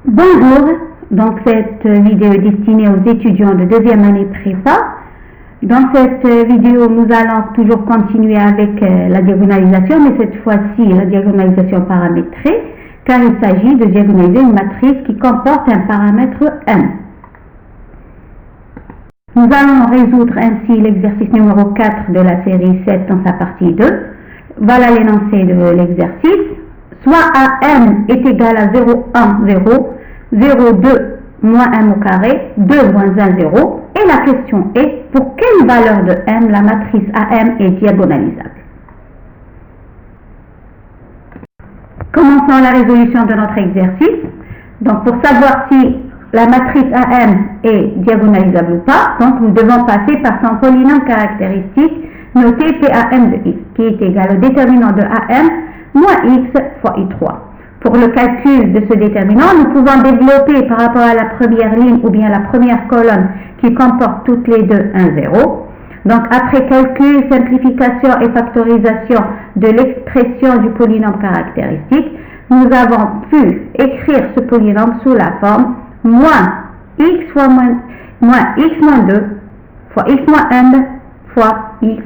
Bonjour, donc cette vidéo est destinée aux étudiants de deuxième année prépa. Dans cette vidéo, nous allons toujours continuer avec la diagonalisation, mais cette fois-ci la diagonalisation paramétrée, car il s'agit de diagonaliser une matrice qui comporte un paramètre m. Nous allons résoudre ainsi l'exercice numéro 4 de la série 7 dans sa partie 2. Voilà l'énoncé de l'exercice. Soit AM est égal à 0, 1, 0, 0, 2, moins m au carré, 2 moins 1, 0. Et la question est, pour quelle valeur de m la matrice AM est diagonalisable? Commençons la résolution de notre exercice. Donc, pour savoir si la matrice AM est diagonalisable ou pas, donc nous devons passer par son polynôme caractéristique noté PAM de x, qui est égal au déterminant de AM moins x fois i3. Pour le calcul de ce déterminant, nous pouvons développer par rapport à la première ligne ou bien la première colonne qui comporte toutes les deux un 0. Donc après calcul, simplification et factorisation de l'expression du polynôme caractéristique, nous avons pu écrire ce polynôme sous la forme moins x moins 2 fois x moins m fois x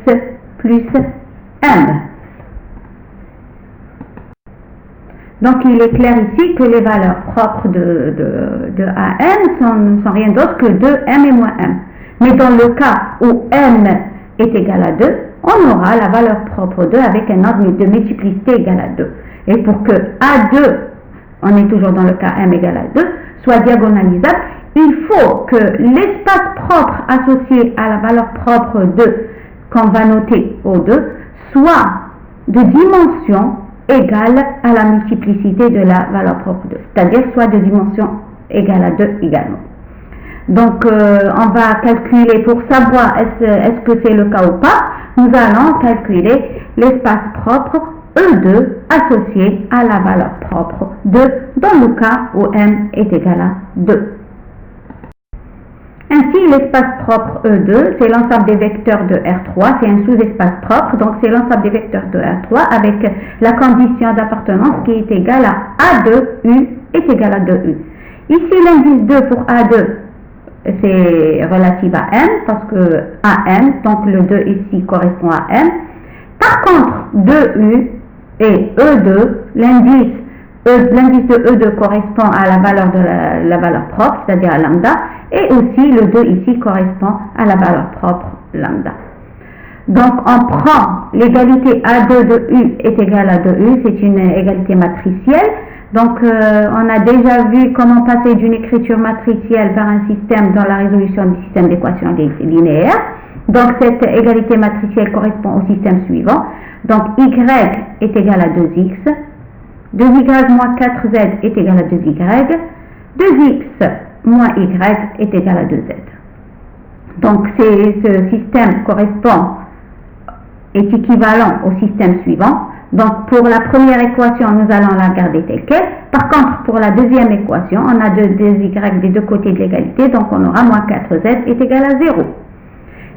plus m. Donc il est clair ici que les valeurs propres de AM sont rien d'autre que 2m et moins m. Mais dans le cas où m est égal à 2, on aura la valeur propre 2 avec un ordre de multiplicité égal à 2. Et pour que A2, on est toujours dans le cas m égale à 2, soit diagonalisable, il faut que l'espace propre associé à la valeur propre 2, qu'on va noter O2, soit de dimension égale à la multiplicité de la valeur propre 2, c'est-à-dire soit de dimension égale à 2 également. Donc, on va calculer, pour savoir est-ce que c'est le cas ou pas, nous allons calculer l'espace propre E2 associé à la valeur propre 2 dans le cas où m est égal à 2. Ainsi, l'espace propre E2, c'est l'ensemble des vecteurs de R3, c'est un sous-espace propre, donc c'est l'ensemble des vecteurs de R3 avec la condition d'appartenance qui est égale à A2U est égal à 2U. Ici, l'indice 2 pour A2, c'est relatif à M, parce que AM, donc le 2 ici correspond à M. Par contre, 2U et E2, l'indice de E2 correspond à la valeur de la valeur propre, c'est-à-dire à lambda, et aussi le 2 ici correspond à la valeur propre lambda. Donc on prend l'égalité A2 de U est égale à 2U, c'est une égalité matricielle. Donc on a déjà vu comment passer d'une écriture matricielle vers un système dans la résolution du système d'équations linéaires. Donc cette égalité matricielle correspond au système suivant. Donc y est égal à 2x, 2y moins 4z est égal à 2y, 2x moins y est égal à 2z. Donc ce système est équivalent au système suivant. Donc pour la première équation, nous allons la garder telle quelle. Par contre, pour la deuxième équation, on a 2y des deux côtés de l'égalité, donc on aura moins 4z est égal à 0.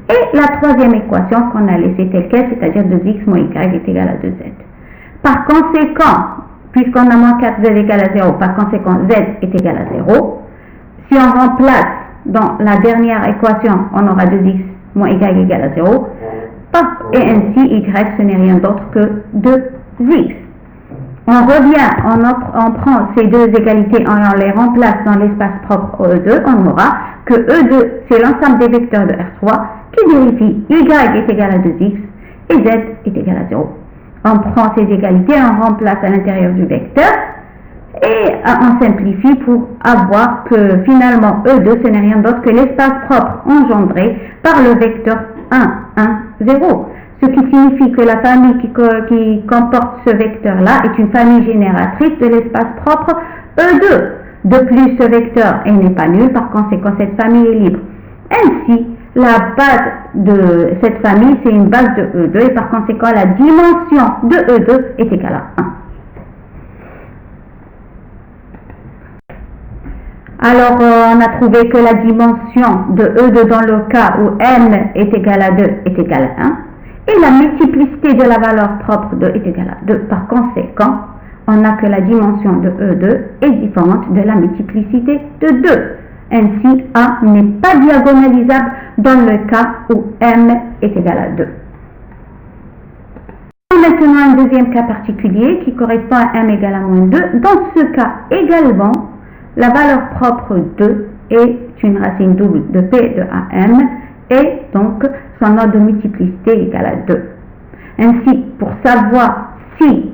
Et la troisième équation qu'on a laissée telle quelle, c'est-à-dire 2x moins y est égal à 2z. Par conséquent, puisqu'on a moins 4z égal à 0, par conséquent z est égal à 0. Si on remplace dans la dernière équation, on aura 2x moins y égale à 0. Et ainsi, y, ce n'est rien d'autre que 2x. On revient, on prend ces deux égalités, on les remplace dans l'espace propre E2, on aura que E2, c'est l'ensemble des vecteurs de R3 qui vérifie y est égal à 2x et z est égal à 0. On prend ces égalités, on remplace à l'intérieur du vecteur et on simplifie pour avoir que finalement E2, ce n'est rien d'autre que l'espace propre engendré par le vecteur 1, 1, 0. Ce qui signifie que la famille qui comporte ce vecteur-là est une famille génératrice de l'espace propre E2. De plus, ce vecteur n'est pas nul, par conséquent, cette famille est libre. Ainsi, la base de cette famille, c'est une base de E2, et par conséquent, la dimension de E2 est égale à 1. Alors, on a trouvé que la dimension de E2 dans le cas où m est égal à 2 est égale à 1. Et la multiplicité de la valeur propre de est égale à 2. Par conséquent, on a que la dimension de E2 est différente de la multiplicité de 2. Ainsi, A n'est pas diagonalisable dans le cas où M est égal à 2. Maintenant, un deuxième cas particulier qui correspond à M égale à moins 2. Dans ce cas également, la valeur propre 2 est une racine double de P de AM et donc son ordre de multiplicité est égal à 2. Ainsi, pour savoir si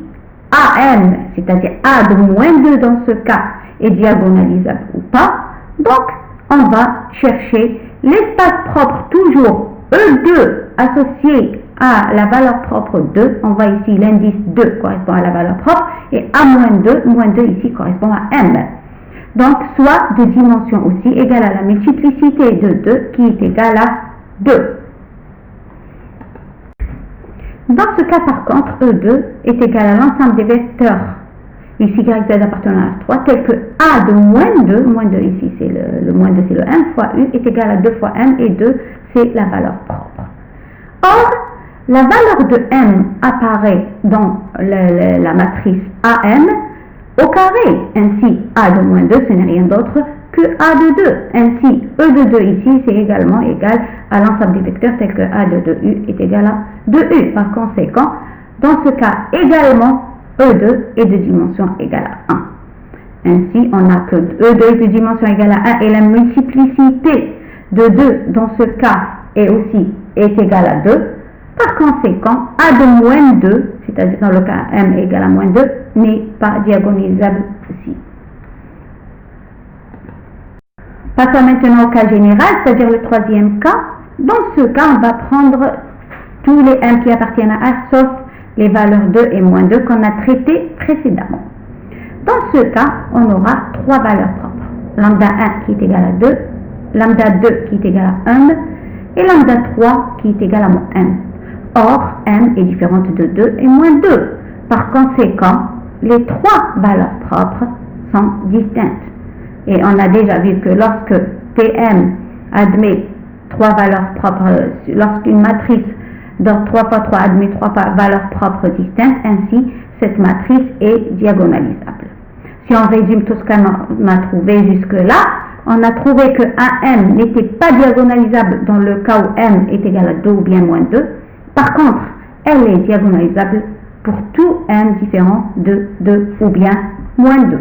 AM, c'est-à-dire A de moins 2 dans ce cas, est diagonalisable ou pas, donc on va chercher l'espace propre toujours E2 associé à la valeur propre 2. On voit ici l'indice 2 correspond à la valeur propre et A-2, moins 2 ici correspond à M. Donc soit de dimension aussi égale à la multiplicité de 2 qui est égale à 2. Dans ce cas par contre, E2 est égal à l'ensemble des vecteurs x, y, z appartenant à R3 tel que A de moins 2 ici c'est le moins 2 c'est le M fois U est égal à 2 fois M et 2 c'est la valeur propre. Or, la valeur de M apparaît dans la matrice AM au carré. Ainsi, A de moins 2 ce n'est rien d'autre que A de 2. Ainsi, E de 2 ici c'est également égal à l'ensemble des vecteurs tel que A de 2U est égal à 2U. Par conséquent, dans ce cas également, E2 est de dimension égale à 1. Ainsi, on a que E2 est de dimension égale à 1 et la multiplicité de 2 dans ce cas est égale à 2. Par conséquent, A de moins 2, c'est-à-dire dans le cas M est égal à moins 2, n'est pas diagonalisable aussi. Passons maintenant au cas général, c'est-à-dire le troisième cas. Dans ce cas, on va prendre tous les M qui appartiennent à R sauf les valeurs 2 et moins 2 qu'on a traitées précédemment. Dans ce cas, on aura trois valeurs propres. Lambda 1 qui est égal à 2, lambda 2 qui est égal à 1 et lambda 3 qui est égal à moins 1. Or, M est différente de 2 et moins 2. Par conséquent, les trois valeurs propres sont distinctes. Et on a déjà vu que lorsque Tm admet trois valeurs propres, lorsqu'une matrice de 3 fois 3 admet trois valeurs propres distinctes, ainsi cette matrice est diagonalisable. Si on résume tout ce qu'on a trouvé jusque-là, on a trouvé que AM n'était pas diagonalisable dans le cas où M est égal à 2 ou bien moins 2. Par contre, elle est diagonalisable pour tout M différent de 2 ou bien moins 2.